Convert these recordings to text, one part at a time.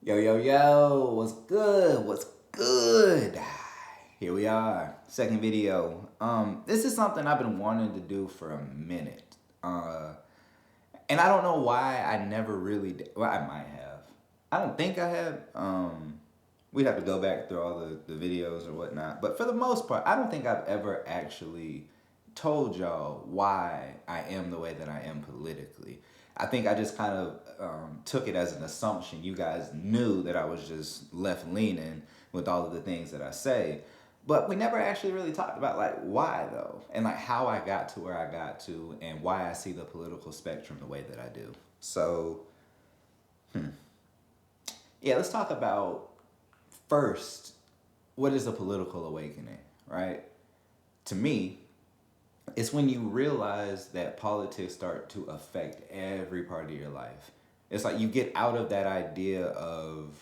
Yo, yo, yo, what's good? What's good? Here we are, second video. This is something I've been wanting to do for a minute. And I don't know why I never really did. Well, I might have. I don't think I have. We'd have to go back through all the videos or whatnot. But for the most part, I don't think I've ever actually told y'all why I am the way that I am politically. I think I just kind of took it as an assumption. You guys knew that I was just left leaning with all of the things that I say. But we never actually really talked about like why though, and like how I got to where I got to, and why I see the political spectrum the way that I do. So, yeah, let's talk about first what is a political awakening, right? To me, it's when you realize that politics start to affect every part of your life. It's like you get out of that idea of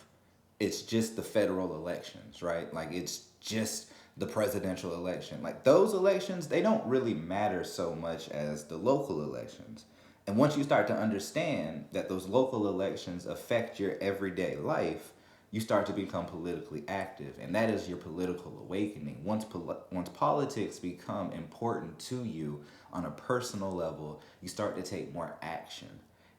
it's just the federal elections, right? Like it's just the presidential election. Like those elections, they don't really matter so much as the local elections. And once you start to understand that those local elections affect your everyday life, you start to become politically active, and that is your political awakening. Once politics become important to you on a personal level, you start to take more action.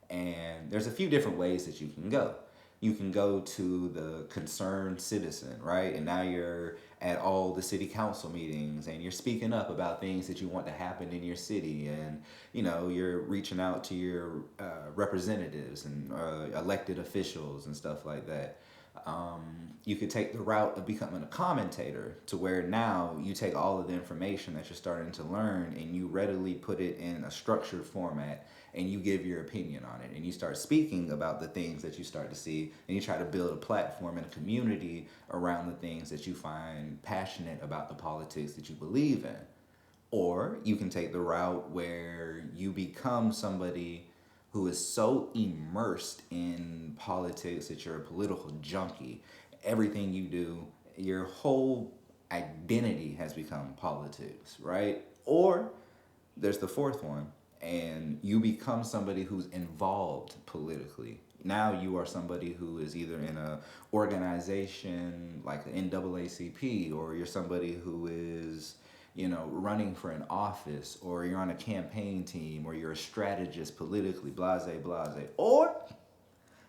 And there's a few different ways that you can go. You can go to the concerned citizen, right? And now you're at all the city council meetings and you're speaking up about things that you want to happen in your city. And, you know, you're reaching out to your representatives and elected officials and stuff like that. You could take the route of becoming a commentator to where now you take all of the information that you're starting to learn and you readily put it in a structured format and you give your opinion on it and you start speaking about the things that you start to see and you try to build a platform and a community around the things that you find passionate about, the politics that you believe in. Or you can take the route where you become somebody who is so immersed in politics that you're a political junkie. Everything you do, your whole identity has become politics, right? Or there's the fourth one, and you become somebody who's involved politically. Now you are somebody who is either in a organization like the NAACP, or you're somebody who is, you know, running for an office, or you're on a campaign team, or you're a strategist politically, blase, blase. Or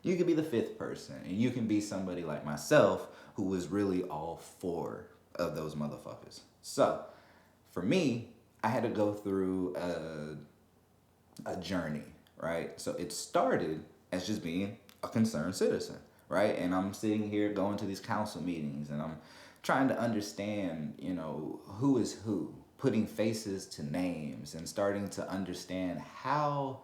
you could be the fifth person, and you can be somebody like myself who is really all four of those motherfuckers. So, for me, I had to go through a journey, right? So it started as just being a concerned citizen, right? And I'm sitting here going to these council meetings and I'm trying to understand, you know, who is who, putting faces to names and starting to understand how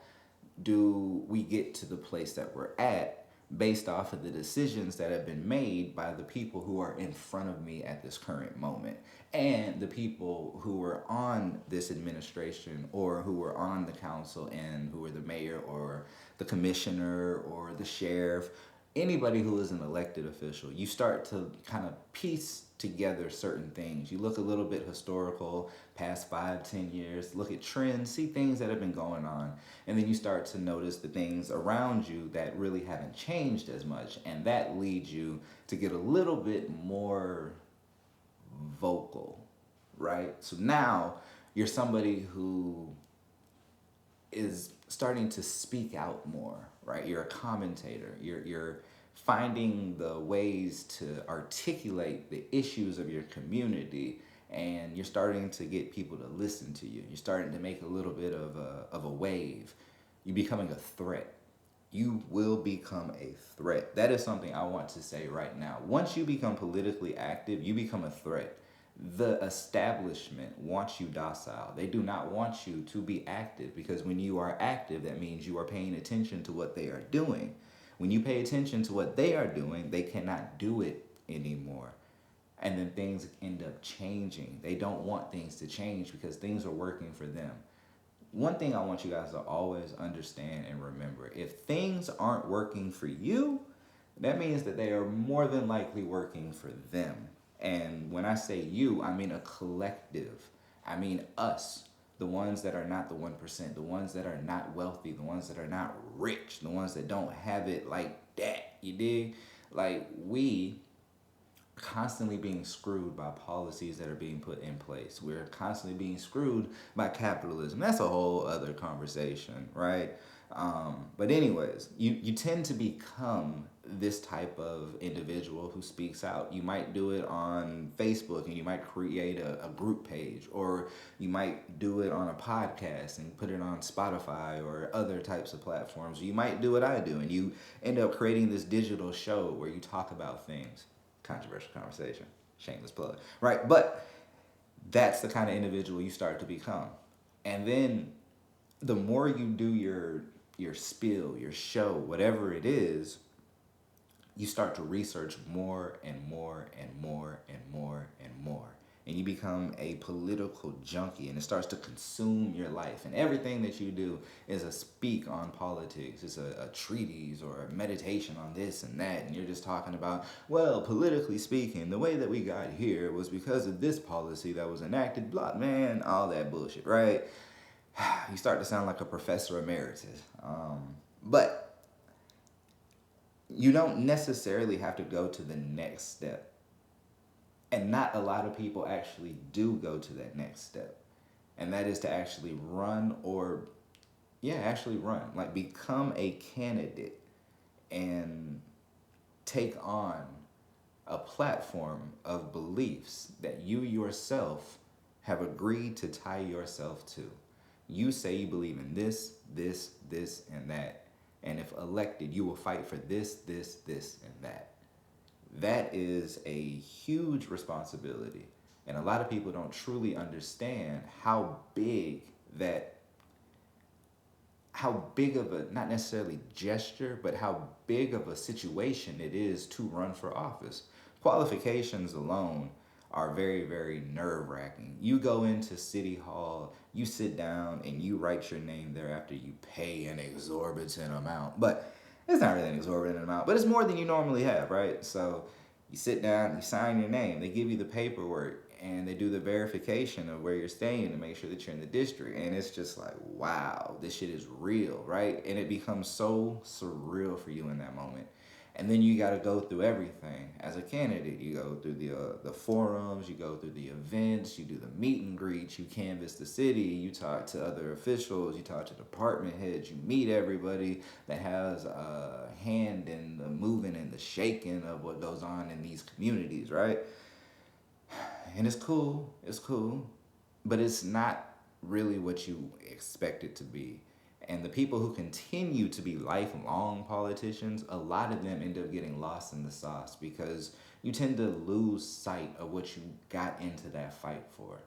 do we get to the place that we're at based off of the decisions that have been made by the people who are in front of me at this current moment and the people who were on this administration or who were on the council and who were the mayor or the commissioner or the sheriff, anybody who is an elected official. You start to kind of piece together certain things. You look a little bit historical, past 5, 10 years, look at trends, see things that have been going on, and then you start to notice the things around you that really haven't changed as much, and that leads you to get a little bit more vocal, right? So now you're somebody who is starting to speak out more, right? You're a commentator. You're finding the ways to articulate the issues of your community, and you're starting to get people to listen to you. You're starting to make a little bit of a wave. You're becoming a threat. You will become a threat. That is something I want to say right now. Once you become politically active, you become a threat. The establishment wants you docile. They do not want you to be active, because when you are active, that means you are paying attention to what they are doing. When you pay attention to what they are doing, they cannot do it anymore. And then things end up changing. They don't want things to change because things are working for them. One thing I want you guys to always understand and remember: if things aren't working for you, that means that they are more than likely working for them. And when I say you, I mean a collective. I mean us, the ones that are not the 1%, the ones that are not wealthy, the ones that are not rich, the ones that don't have it like that. You dig? Like, we constantly being screwed by policies that are being put in place. We're constantly being screwed by capitalism. That's a whole other conversation, right? But anyways, you tend to become this type of individual who speaks out. You might do it on Facebook and you might create a group page, or you might do it on a podcast and put it on Spotify or other types of platforms. You might do what I do and you end up creating this digital show where you talk about things. Controversial conversation, shameless plug, right? But that's the kind of individual you start to become. And then the more you do your spiel, your show, whatever it is, you start to research more and more and more and more and more. And you become a political junkie and it starts to consume your life. And everything that you do is a speak on politics. It's a treatise or a meditation on this and that. And you're just talking about, well, politically speaking, the way that we got here was because of this policy that was enacted, blah, man, all that bullshit, right? You start to sound like a professor emeritus. But you don't necessarily have to go to the next step. And not a lot of people actually do go to that next step. And that is to actually run actually run. Like, become a candidate and take on a platform of beliefs that you yourself have agreed to tie yourself to. You say you believe in this, and that. And if elected, you will fight for this, and that. That is a huge responsibility. And a lot of people don't truly understand how big of a, not necessarily gesture, but how big of a situation it is to run for office. Qualifications alone are very, very nerve-wracking. You go into City Hall, you sit down, and you write your name there after you pay an exorbitant amount. But it's not really an exorbitant amount, but it's more than you normally have, right? So you sit down, you sign your name, they give you the paperwork, and they do the verification of where you're staying to make sure that you're in the district. And it's just like, wow, this shit is real, right? And it becomes so surreal for you in that moment. And then you got to go through everything as a candidate. You go through the forums, you go through the events, you do the meet and greets, you canvass the city, you talk to other officials, you talk to department heads, you meet everybody that has a hand in the moving and the shaking of what goes on in these communities, right? And it's cool, but it's not really what you expect it to be. And the people who continue to be lifelong politicians, a lot of them end up getting lost in the sauce because you tend to lose sight of what you got into that fight for.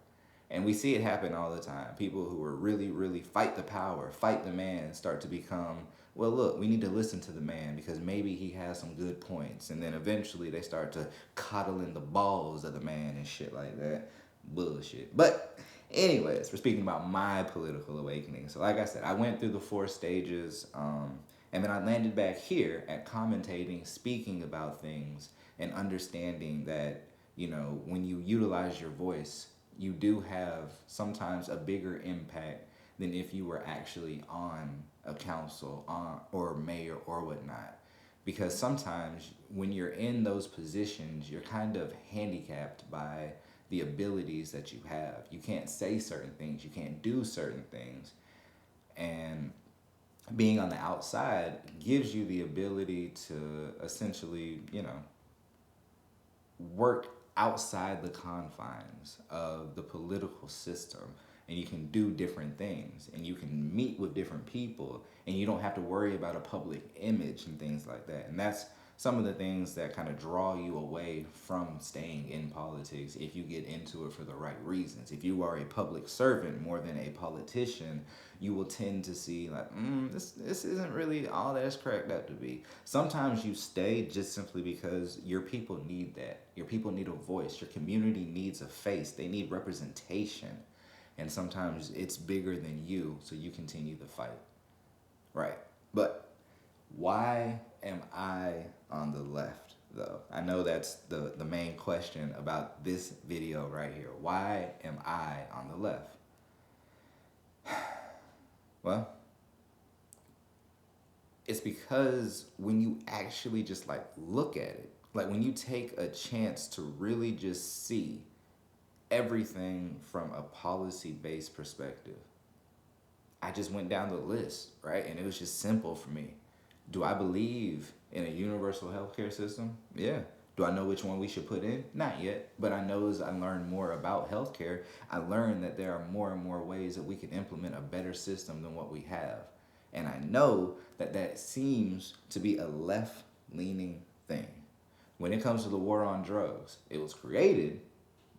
And we see it happen all the time. People who are really, really fight the power, fight the man, start to become, well, look, we need to listen to the man because maybe he has some good points. And then eventually they start to coddle in the balls of the man and shit like that. Bullshit. But anyways, we're speaking about my political awakening. So like I said, I went through the 4 stages, and then I landed back here at commentating, speaking about things, and understanding that, when you utilize your voice, you do have sometimes a bigger impact than if you were actually on a council or mayor or whatnot. Because sometimes when you're in those positions, you're kind of handicapped by the abilities that you have. You can't say certain things, you can't do certain things. And being on the outside gives you the ability to essentially, work outside the confines of the political system, and you can do different things and you can meet with different people and you don't have to worry about a public image and things like that. And that's some of the things that kind of draw you away from staying in politics if you get into it for the right reasons. If you are a public servant more than a politician, you will tend to see like, this isn't really all that it's cracked up to be. Sometimes you stay just simply because your people need that. Your people need a voice. Your community needs a face. They need representation. And sometimes it's bigger than you, so you continue the fight. Right. But why am I on the left, though? I know that's the main question about this video right here. Why am I on the left? Well, It's because when you actually just like look at it, like when you take a chance to really just see everything from a policy based perspective, I just went down the list, right? And it was just simple for me. Do I believe in a universal healthcare system? Yeah. Do I know which one we should put in? Not yet. But I know as I learn more about healthcare, I learned that there are more and more ways that we can implement a better system than what we have. And I know that that seems to be a left leaning thing. When it comes to the war on drugs, it was created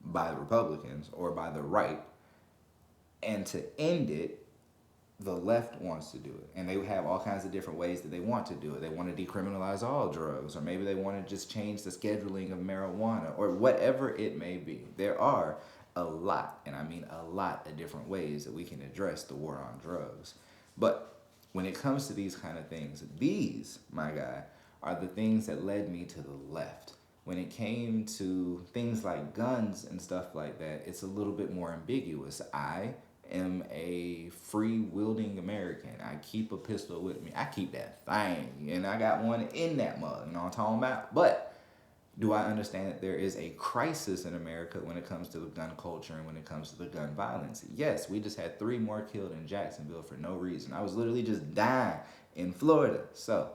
by the Republicans or by the right, and to end it, the left wants to do it, and they have all kinds of different ways that they want to do it. They want to decriminalize all drugs, or maybe they want to just change the scheduling of marijuana, or whatever it may be. There are a lot, and I mean a lot, of different ways that we can address the war on drugs. But when it comes to these kind of things, these, my guy, are the things that led me to the left. When it came to things like guns and stuff like that, it's a little bit more ambiguous. I am a free wielding American. I keep a pistol with me. I keep that thing, and I got one in that mug. You know what I'm talking about? But do I understand that there is a crisis in America when it comes to the gun culture and when it comes to the gun violence? Yes, we just had 3 more killed in Jacksonville for no reason. I was literally just dying in Florida. So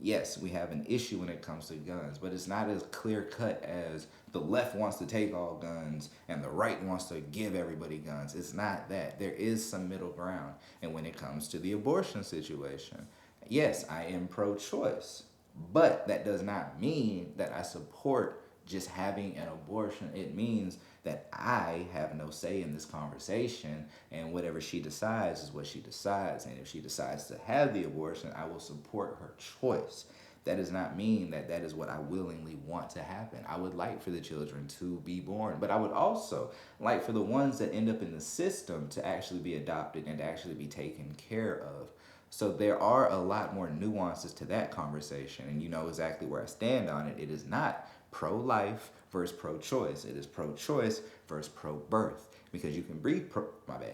yes, we have an issue when it comes to guns, but it's not as clear cut as the left wants to take all guns and the right wants to give everybody guns. It's not that. There is some middle ground. And when it comes to the abortion situation, yes, I am pro choice, but that does not mean that I support just having an abortion. It means that I have no say in this conversation, and whatever she decides is what she decides. And if she decides to have the abortion, I will support her choice. That does not mean that that is what I willingly want to happen. I would like for the children to be born, but I would also like for the ones that end up in the system to actually be adopted and to actually be taken care of. So there are a lot more nuances to that conversation, and you know exactly where I stand on it. It is not pro-life versus pro-choice. It is pro-choice versus pro-birth. Because you can be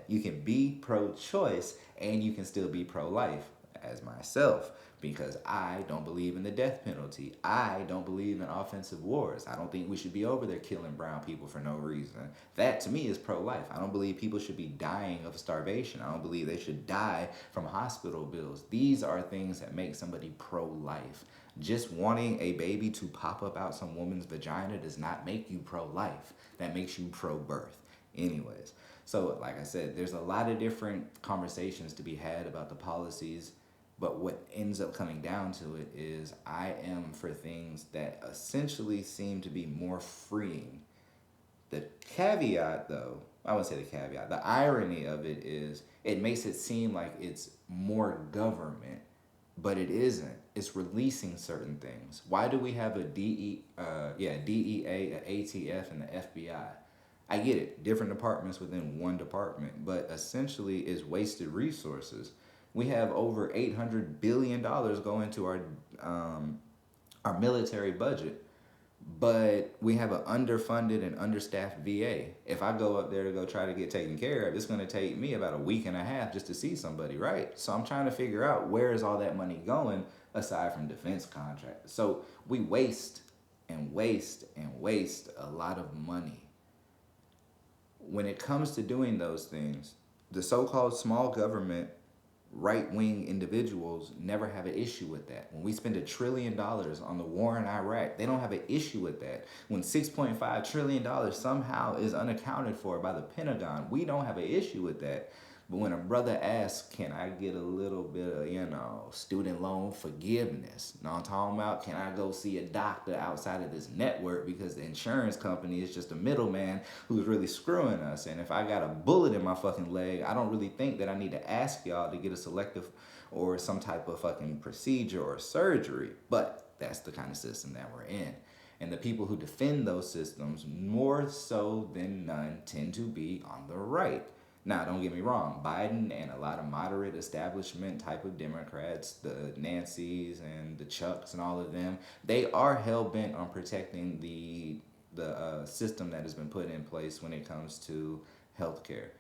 you can be pro-choice and you can still be pro-life, as myself, because I don't believe in the death penalty. I don't believe in offensive wars. I don't think we should be over there killing brown people for no reason. That to me is pro-life. I don't believe people should be dying of starvation. I don't believe they should die from hospital bills. These are things that make somebody pro-life. Just wanting a baby to pop up out some woman's vagina does not make you pro-life. That makes you pro-birth. Anyways, so like I said, there's a lot of different conversations to be had about the policies, but what ends up coming down to it is I am for things that essentially seem to be more freeing. The caveat, though, I wouldn't say the caveat, the irony of it is it makes it seem like it's more government, but it isn't. It's releasing certain things. Why do we have a DEA, an ATF, and the FBI? I get it, different departments within one department, but essentially it's wasted resources. We have over $800 billion going to our military budget, but we have an underfunded and understaffed VA. If I go up there to go try to get taken care of, it's going to take me about a week and a half just to see somebody, right? So I'm trying to figure out where is all that money going aside from defense contracts. So we waste and waste and waste a lot of money. When it comes to doing those things, the so-called small government right-wing individuals never have an issue with that. When we spend $1 trillion on the war in Iraq, they don't have an issue with that. When $6.5 trillion somehow is unaccounted for by the Pentagon, we don't have an issue with that. But when a brother asks, can I get a little bit of, student loan forgiveness? You know what I'm talking about? Can I go see a doctor outside of this network because the insurance company is just a middleman who's really screwing us? And if I got a bullet in my fucking leg, I don't really think that I need to ask y'all to get a selective or some type of fucking procedure or surgery. But that's the kind of system that we're in. And the people who defend those systems, more so than none, tend to be on the right. Now, don't get me wrong, Biden and a lot of moderate establishment type of Democrats, the Nancys and the Chucks and all of them, they are hell-bent on protecting the system that has been put in place when it comes to healthcare.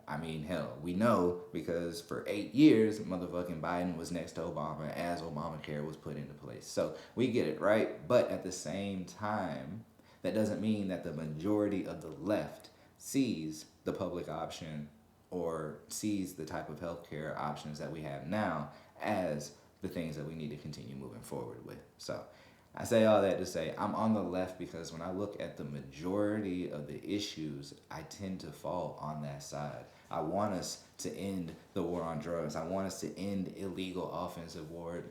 I mean, hell, we know because for 8 years, motherfucking Biden was next to Obama as Obamacare was put into place. So we get it, right? But at the same time, that doesn't mean that the majority of the left sees the public option or sees the type of healthcare options that we have now as the things that we need to continue moving forward with. So I say all that to say I'm on the left because when I look at the majority of the issues, I tend to fall on that side. I want us to end the war on drugs. I want us to end illegal offensive war.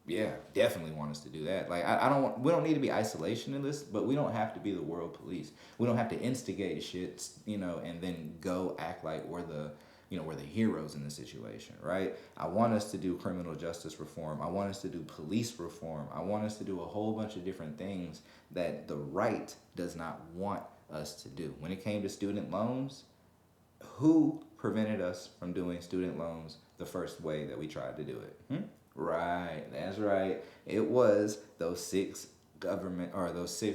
Yeah, definitely want us to do that. Like I don't want, we don't need to be isolationists, but we don't have to be the world police. We don't have to instigate shit, and then go act like we're the heroes in the situation, right? I want us to do criminal justice reform. I want us to do police reform. I want us to do a whole bunch of different things that the right does not want us to do. When it came to student loans, who prevented us from doing student loans the first way that we tried to do it? Right, that's right. It was those six governors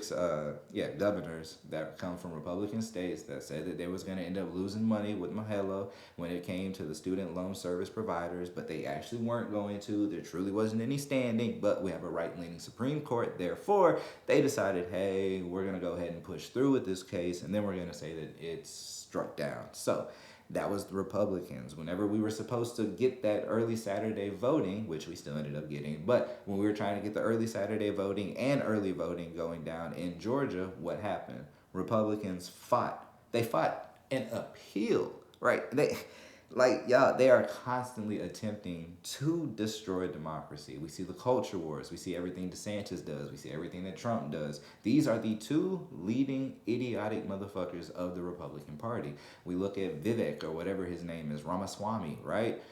that come from Republican states that said that they was going to end up losing money with Mahelo when it came to the student loan service providers, but they actually weren't going to. There truly wasn't any standing, but we have a right-leaning Supreme Court. Therefore, they decided, hey, we're going to go ahead and push through with this case, and then we're going to say that it's struck down. So that was the Republicans. Whenever we were supposed to get that early Saturday voting, which we still ended up getting, but when we were trying to get the early Saturday voting and early voting going down in Georgia, what happened? Republicans fought. They fought an appeal, right? They are constantly attempting to destroy democracy. We see the culture wars. We see everything DeSantis does. We see everything that Trump does. These are the two leading idiotic motherfuckers of the Republican Party. We look at Vivek or whatever his name is, Ramaswamy, right?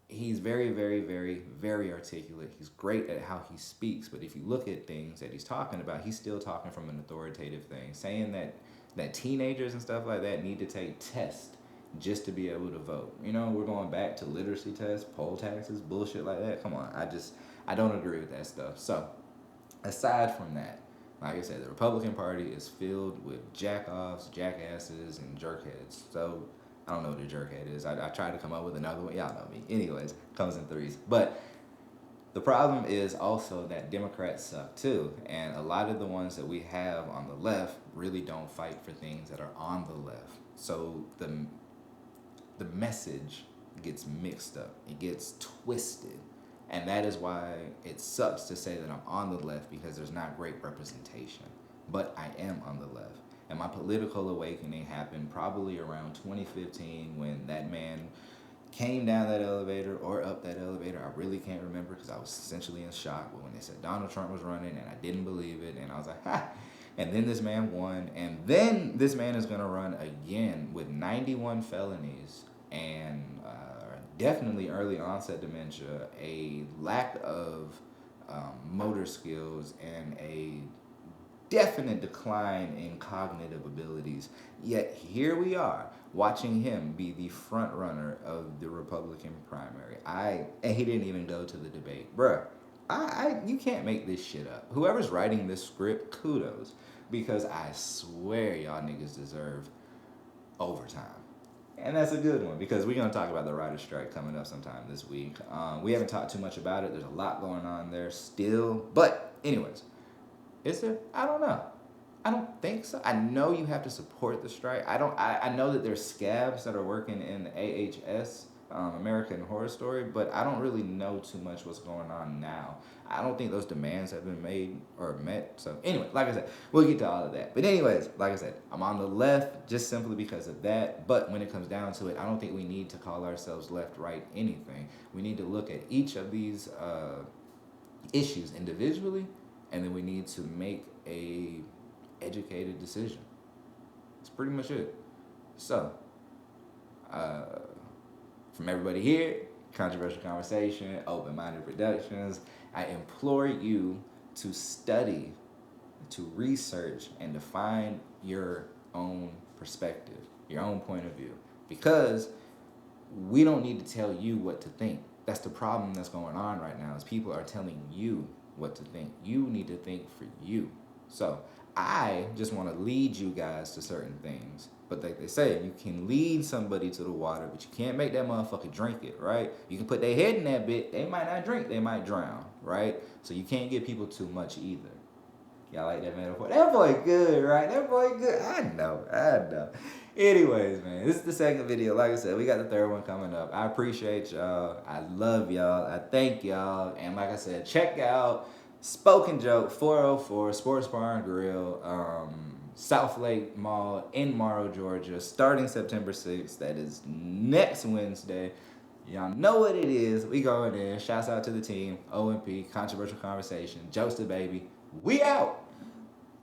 He's very, very, very, very articulate. He's great at how he speaks. But if you look at things that he's talking about, he's still talking from an authoritative thing, saying that teenagers and stuff like that need to take tests just to be able to vote. We're going back to literacy tests, poll taxes, bullshit like that. Come on, I don't agree with that stuff. So, aside from that, like I said, the Republican Party is filled with jack-offs, jackasses, and jerkheads. So, I don't know what a jerkhead is. I tried to come up with another one. Y'all know me. Anyways, comes in threes. But the problem is also that Democrats suck too. And a lot of the ones that we have on the left really don't fight for things that are on the left. So the message gets mixed up. It gets twisted. And that is why it sucks to say that I'm on the left, because there's not great representation. But I am on the left. And my political awakening happened probably around 2015 when that man came down that elevator or up that elevator. I really can't remember because I was essentially in shock. But when they said Donald Trump was running, and I didn't believe it, and I was like, ha! And then this man won, and then this man is going to run again with 91 felonies and definitely early onset dementia, a lack of motor skills, and a definite decline in cognitive abilities. Yet here we are watching him be the front runner of the Republican primary. And he didn't even go to the debate. Bruh, you can't make this shit up. Whoever's writing this script, kudos. Because I swear y'all niggas deserve overtime. And that's a good one, because we're going to talk about the writer's strike coming up sometime this week. We haven't talked too much about it. There's a lot going on there still. But anyways, is there? I don't know. I don't think so. I know you have to support the strike. I know that there's scabs that are working in the AHS, American Horror Story, but I don't really know too much what's going on now. I don't think those demands have been made or met. So anyway, like I said, we'll get to all of that. But anyways, like I said, I'm on the left just simply because of that. But when it comes down to it, I don't think we need to call ourselves left, right, anything. We need to look at each of these issues individually, and then we need to make a educated decision. That's pretty much it. So, from everybody here, Controversial Conversation, Open-Minded Productions, I implore you to study, to research, and to find your own perspective, your own point of view. Because we don't need to tell you what to think. That's the problem that's going on right now, is people are telling you what to think. You need to think for you. So I just want to lead you guys to certain things. But like they say, you can lead somebody to the water, but you can't make that motherfucker drink it, right? You can put their head in that bit, they might not drink, they might drown, right? So you can't give people too much either. Y'all like that metaphor? That boy good, right? That boy good. I know. Anyways, man, this is the second video. Like I said, we got the third one coming up. I appreciate y'all. I love y'all. I thank y'all. And like I said, check out Spoken Joke 404 Sports Bar and Grill, South Lake Mall in Morrow, Georgia, starting September 6th. That is next Wednesday. Y'all know what it is. We going in. Shouts out to the team. OMP, Controversial Conversation. Jokes the baby. We out.